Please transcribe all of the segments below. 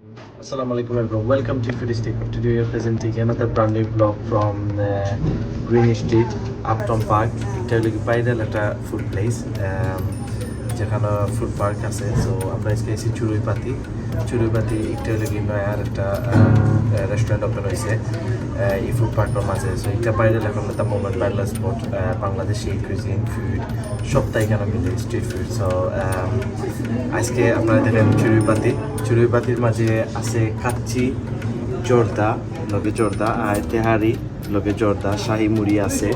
Assalamu alaikum everyone. Welcome to Foodie Stick. Today we are presenting another brand new vlog from Green Street, Uptown Park. এটা হলো বাইরের একটা food place যেখানে food park আছে। So আমরা আজকে এসেছি চুরুইপাতি একটা হলো কি নয়ার একটা রেস্টুরেন্ট ওপেন হয়েছে এই ফুড পার্কের মাঝে। সো এটা বাইরে এখন একটা moment viral spot Bangladeshi cuisine food সবটাই এখানে মিলে স্ট্রিট ফুড। সো আজকে আপনারা দেখেন চুরুইপাতির মাঝে আছে কাচ্চি জর্দা আর তেহারি লগে জর্দা শাহি মুড়ি আছে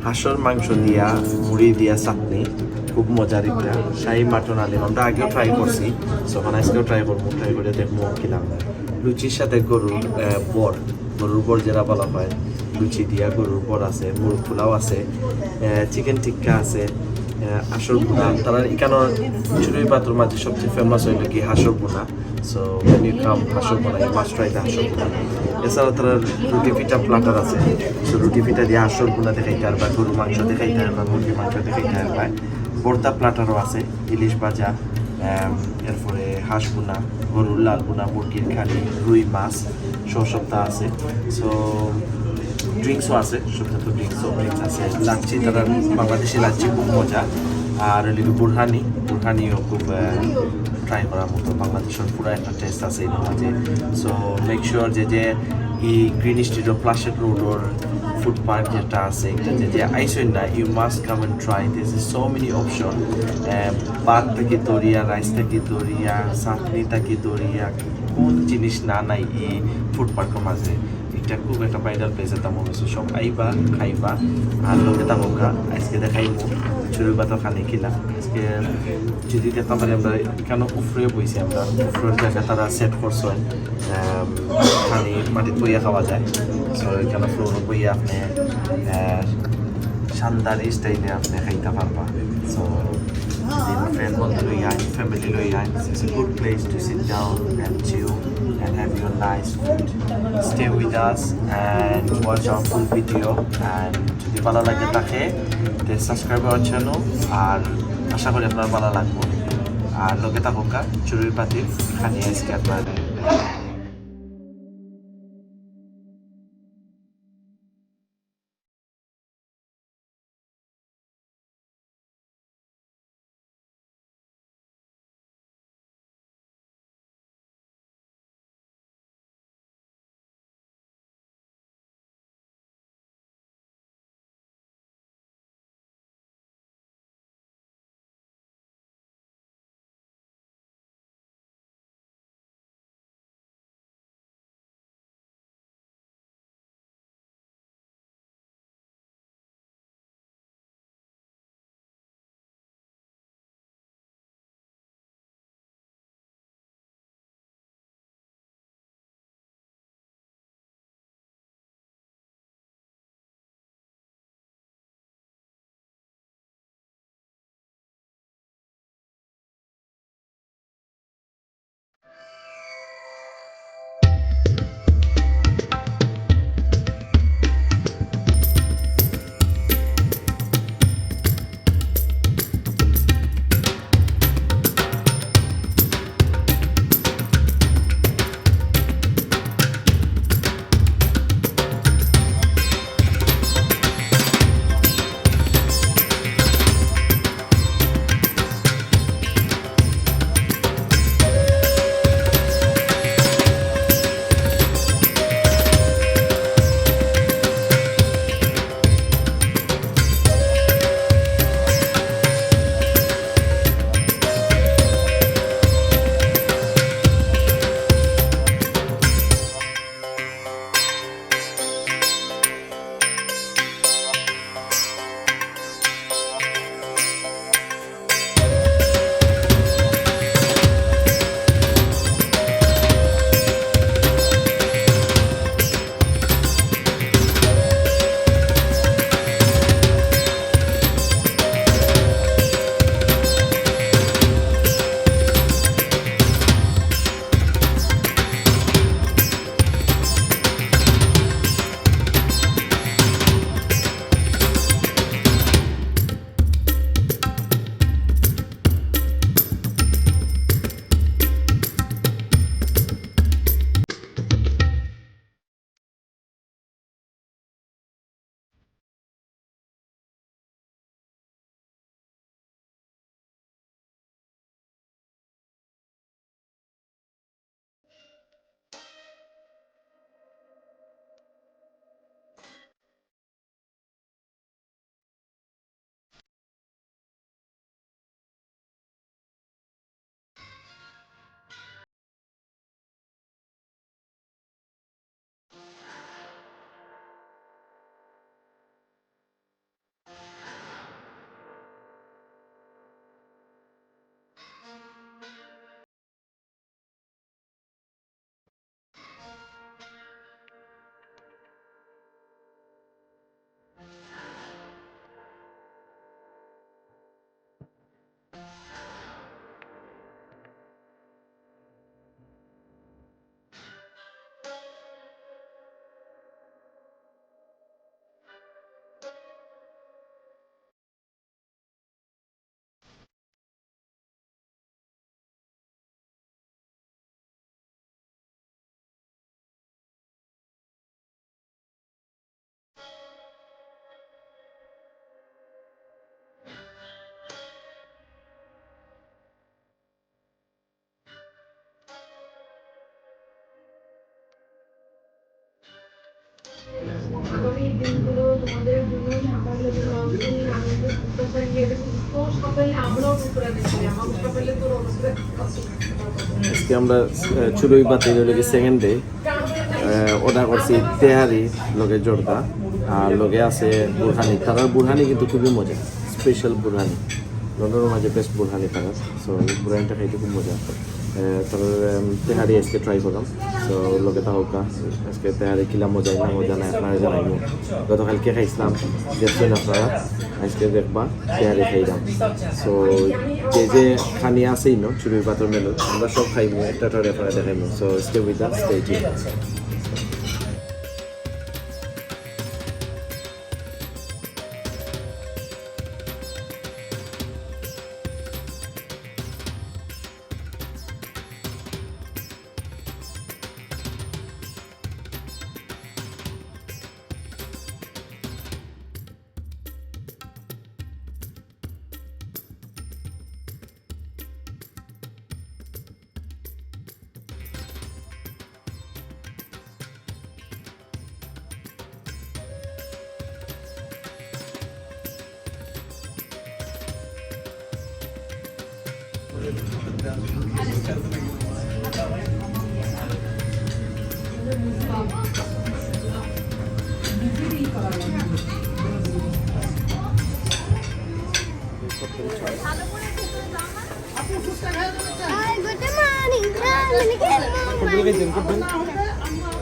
হাঁসের মাংস দিয়া মুড়ি দিয়া চাটনি খুব মজার একটা শাহি মাটন আলিম আমরা আগেও ট্রাই করছি তখন আজকেও ট্রাই করে দেখবো কিলাম লুচির সাথে গরুর বর যেটা বলা হয় লুচি দিয়া গরুর বর আছে মুরগ পোলাও আছে চিকেন টিক্কা আছে হাঁসের বোনা তারা এখানের চুরুইপাতির মাঝে সবচেয়ে ফেমাস হইল কি হাঁসের বোনা। সো when you come হাঁসের বোনা you must try the হাঁসের বোনা। এছাড়াও তারা রুটি পিঠা প্লাটার আছে। সো রুটি পিঠা দিয়ে হাঁসের বোনা দেখাইতে পারবা গরুর মাংস দেখাইতে পারবা মুরগির মাংস দেখাইতে পারবা ভর্তা প্লাটারও আছে ইলিশ ভাজা এরপরে হাঁস বোনা গরুর লাল বোনা মুরগির খালি রুই মাছ সবটা আছে। সো ড্রিঙ্কসও আছে সবটা ড্রিঙ্কস আছে লাচ্ছি তারা বাংলাদেশি লাচ্ছি খুব মজা আর লিখে বুরহানিও খুব ট্রাই করার মতো বাংলাদেশের পুরো একটা টেস্ট আছে এর মাঝে। সো মেক শিওর যে এই গ্রিন স্ট্রিট ও প্লাসেট রোড ওর ফুড পার্ক যেটা আছে এটা যে আইসেন না you must come and try this is so many option ভাত থেকে দরিয়া রাইস থেকে দরিয়া চাটনি থেকে দরিয়া কোন জিনিস না নাই এই ফুড পার্কের মাঝে এটা খুব একটা ভাইরাল প্লেস এটা মনে হচ্ছে সব আইবা খাইবা আর লোকে তামকা আজকে দেখাইবো চুরুইপাতা খানি কিলা আজকে যদি দেখতাম পারি আমরা এখানে উফরে বইছি আমরা উফরের জায়গা তারা সেট করছেন খানি মাটির বইয়া খাওয়া যায়। সো এখানে ফ্লোর বইয়া আপনি শানদার স্টাইলে আপনি খাইতে পারবা। সো friend বন্ধু লইয়া ফ্যামিলি লইয়া it's a good place to sit down and chill and have your nice food. Stay with us and watch our full video and যদি ভালো লাগে থাকে then subscribe our channel আর আশা করি আপনার ভালো লাগবে আর লোকে থাকুকা চুরুইপাতির খানি আজকে আপনার আগামী দিনগুলো তোমাদের জন্য সাফল্যের জন্য অন্তহীন আনন্দের প্রত্যাশা নিয়ে তো সবাই আমরাও অনুপ্রেরণা দিচ্ছি আমার সবাইলে তোর অনুপ্রেরণা আজকে আমরা চুরুই বাতি লগে সেকেন্ড ডে অর্ডার করছি তেহারি লগে জর্দা আর লগে আছে বুরহানি তারার বুরহানি কিন্তু খুবই মজা স্পেশাল বুরহানি লন্ডনের মাঝে বেস্ট বুরহানি তারার সো বুরহানিটা খাইতে খুব মজা তারপর তেহারি আজকে ট্রাই করলাম সো লগে তাহকা আজকে তেহারি কিলা মজা না মজা নাই আপনারা জানাইব গতকালকে খাইছিলাম দেখছেন আপনারা আজকে দেখবা তেহারি খাইলাম সো যে যে খানি আছেই ন চুরি পাথর মেলো আমরা সব খাইবো একটা টরে আপনারা দেখাইব so stay with the stay tune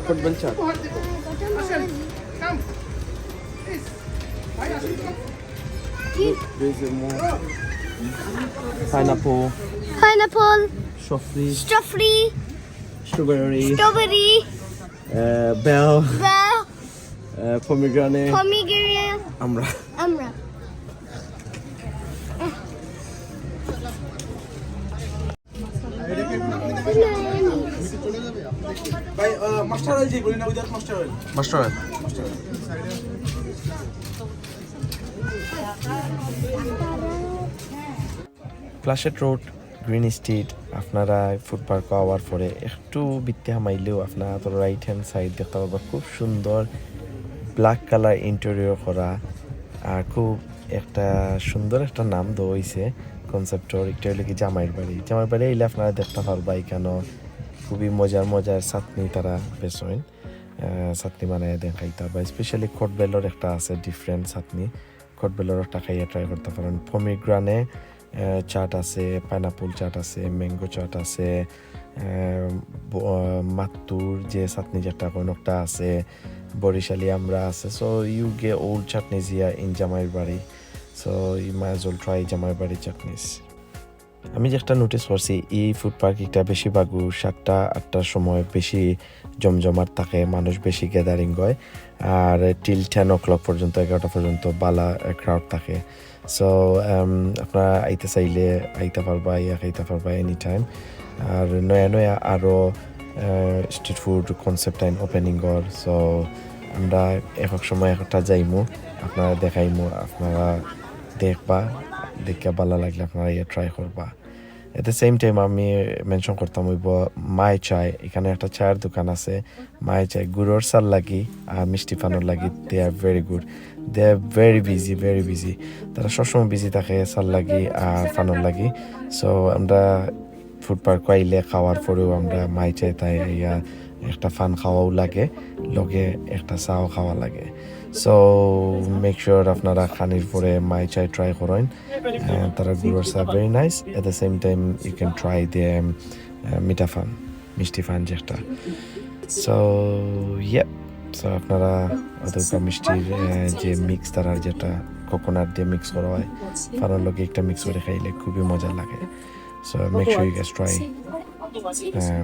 football chaat pineapple strawberry, strawberry bell bell, pomegranate pomegranate, আমরা amra. ভাই মাস্টার অয়েল যে বলি না উইদাউট মাস্টার অয়েল মাস্টার ফ্ল্যাশেট রোড গ্রিন স্ট্রিট আপনারা ফুড পার্ক আওয়ার পরে একটু বিত্তে হামাইলেও আপনারা তো রাইট হ্যান্ড সাইড দেখতে পারবা খুব সুন্দর ব্ল্যাক কালার ইন্টেরিয়র করা আর খুব একটা সুন্দর একটা নাম দেওয়া হয়েছে কনসেপ্টর একটা হলে কি জামাইয়ের বাড়ি এলে আপনারা দেখতে পারবা এখানে খুবই মজার চাটনি তারা বেসইন চাটনি বানায় দেন খাইতে পারবা স্পেশালি খটবেলর একটা আছে ডিফারেন্ট চাটনি খটবেলর একটা খাইয়ে ট্রাই করতে পারেন পমিগ্রানে চাট আছে পাইনাপল চাট আছে ম্যাঙ্গো চাট আছে মাত্তুর যে চাটনি যেটা কোনটা আছে বরিশালি আমরা আছে so you get old chutneys yeah in জামাইয়ের বাড়ি so you may as well try জামাইয়ের বাড়ি চাটনিস আমি যেটা নোটিস করছি এই ফুড পার্ক একটা বেশিরভাগ 7টা-8টার সময় বেশি জমজমাট থাকে মানুষ বেশি গ্যাদারিং হয় আর টিল 10 o'clock পর্যন্ত 11টা পর্যন্ত বালা ক্রাউড থাকে সো আপনারা আইতে চাইলে আইতে পারবা ইয়া খাইতে পারবা এনি টাইম আর নয়া আরও স্ট্রিট ফুড কনসেপ্ট আইন ওপেনিং কর সো আমরা এক সময় একটা যাইমু আপনারা দেখাইমু আপনারা দেখবা দেখে ভালো লাগলে আপনারা ইয়ে ট্রাই করবা এট দ্য সেম টাইম আমি মেনশন করতাম হইব মাই চায় এখানে একটা চায়ের দোকান আছে মাই চায় গুড়োর চাল লাগি আর মিষ্টি পানোর লাগি they are very good they are very busy তারা সবসময় বিজি থাকে চাল লাগি আর পানোর লাগি সো আমরা ফুড পার্ক আইলে খাওয়ার পরেও আমরা মাই চাই তাই ইয়া একটা ফান খাওয়াও লাগে লগে একটা চাও খাওয়া লাগে সো মেক শিওর আপনারা খানির পরে মাই চাই ট্রাই করেন তারা গুড়োর চা very nice at the same time you can try দে মিঠা ফান মিষ্টি ফান যেটা সো ইয়ে সো আপনারা ওদের মিষ্টির যে মিক্স তারার যেটা কোকোনাট দিয়ে মিক্স করা হয় ফানের লগে একটা মিক্স করে খাইলে খুবই মজা লাগে so make sure you guys try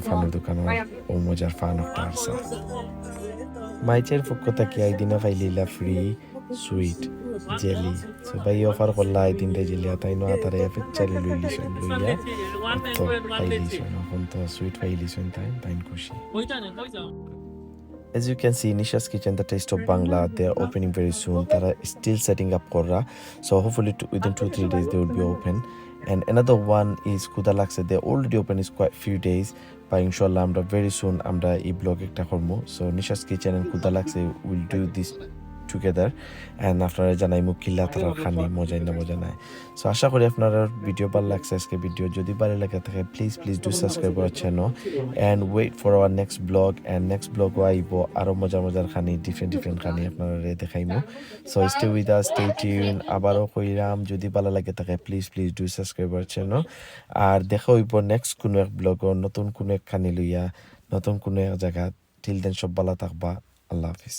ফানের দোকানের ও মজার ফান একটা আছে মাইচের পক্ষ থেকে এই দিনে পাইলিলা ফ্রি সুইট জেলি সো ভাই অফার করলা এই দিনটা জেলি তাই নো আতারে ফিচালি লইলিছেন লইয়া তো পাইলিছেন এখন তো সুইট পাইলিছেন তাই খুশি As you can see, Nisha's Kitchen, the taste of Bangla, they are opening very soon. They are still setting up Korra. So hopefully within 2-3 days they will be open. And another one is Kudalakse. They already open is quite few days. But inshallah, very soon, e-blog ekta kormo. So Nisha's Kitchen and Kudalakse will do this together and আপনারা জানাই মুখ কিল্লা তারা খানি মজাই না মজা নাই so আশা করি আপনারা ভিডিও ভালো লাগছে আজকে ভিডিও যদি ভালো লাগে থাকে please do subscribe our channel and wait for our next vlog and next ব্লগও আইব আরও মজার খানি ডিফারেন্ট খানি আপনারা দেখাইমু so stay with us stay tune আবারও কইরাম যদি ভালো লাগে থাকে please do subscribe our channel আর দেখা হইব নেক্সট কোনো এক ব্লগও নতুন কোনো এক খানি লইয়া নতুন কোনো এক জায়গা টিল দেন সব ভালো থাকবা আল্লাহ হাফিজ